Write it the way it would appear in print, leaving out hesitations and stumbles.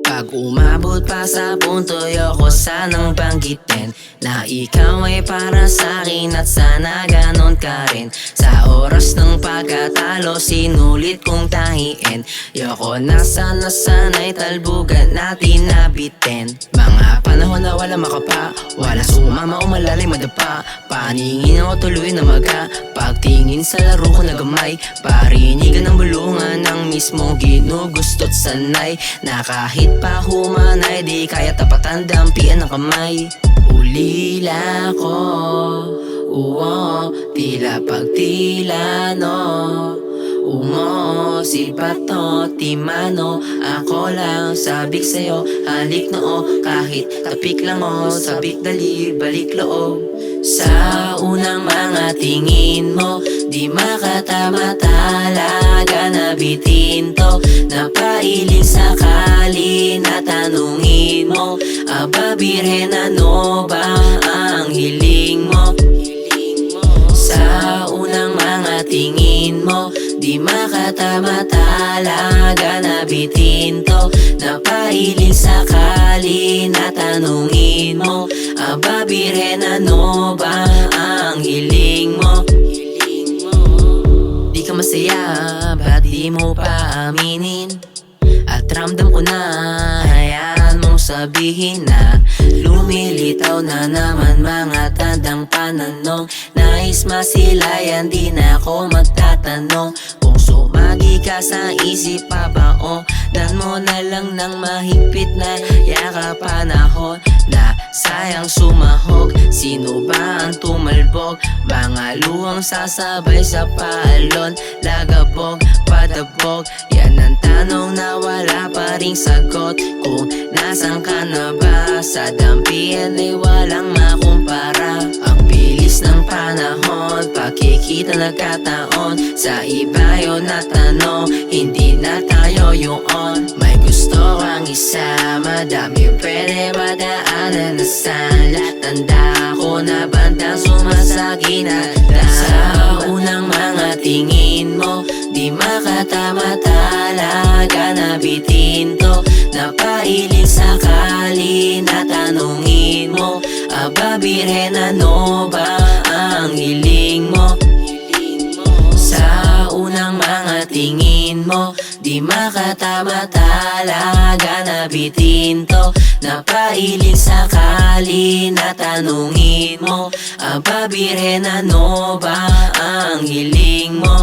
Pag umabot pa sa punto, ayoko sanang banggitin na ikaw ay para sa'kin at sana ganon ka rin. Sa oras ng pagkatalo, sinulit kong tahiin. Ayoko na sana sana'y talbugan natin nabitin. Mga panahon na wala makapa, wala sumama o malalim madapa. Paningin ako tuloy na maga, pagtingin sa laro ko na gamay. Parinigan ng bulungan ng mismo ginugusto't sanay, na kahit pa humanay di kaya tapatan dampian ng kamay. Ulila ko, tila pagtila no. Si bato, timano, ako lang sabik sa'yo, halik noo. Kahit tapik lang o, sabik dali, balik loob. Sa unang mga tingin mo, di makatama talaga nabitin to. Napailing sakali na tanungin mo, aba birhen ano ba ang hiling mo? Sa unang mga tingin mo, di makatama talaga nabitin to. Napailing sakali na tanungin mo, aba birhen ano ba ang hiling mo? Di ka masaya, ba't di mo pa aminin? At ramdam ko na, hayaan mong sabihin na lumilitaw na naman mga tandang pananong. Nais masilayan, di na ako magtatanong kung sumagi ka sa isip pa ba o dan mo na lang ng mahigpit na yaka panahon na sayang sumahog. Sino ba ang tumalbog? Mga luhang sasabay sa paalon, lagabog, padabog. Yan ang tanong na wala pa ring sagot. Kung nasan ka na ba? Sa dampian ay walang makumpara. Ang bilis ng panahon, pakikita nagkataon. Sa iba yun na tanong, hindi na tayo yung on. May gusto kang isa, madami pwede madaanan na sala. Tanda ko na bandang sumasagi na sa unang mga tingin mo, di makatama talaga nabitin to. Napailing sakali na tanungin mo, aba birhen ano ba ang hiling mo? Sa unang mga tingin mo, di makatama talaga nabitin to. Napailing sakali na tanungin mo, aba birhen ano ba ang hiling mo?